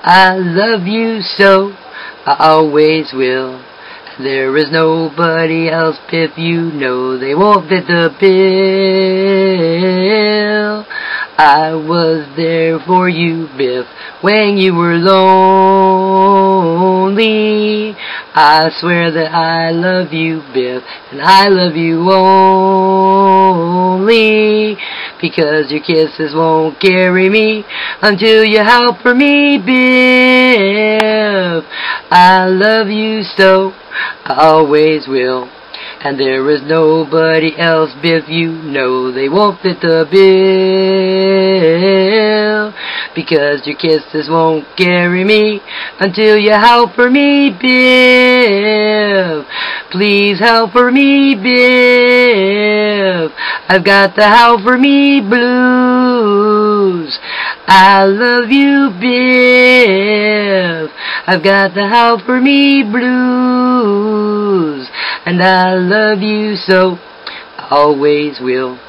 I love you so, I always will. There is nobody else, Biff, you know they won't fit the bill. I was there for you, Biff, when you were lonely. I swear that I love you, Biff, and I love you only because your kisses won't carry me until you howl for me, Biff. I love you so, I always will. And there is nobody else, Biff, you know they won't fit the bill. Because your kisses won't carry me until you howl for me, Biff. Please howl for me, Biff. I've got the Howl For Me Blues. I love you, Biff. I've got the Howl For Me Blues. And I love you so, I always will.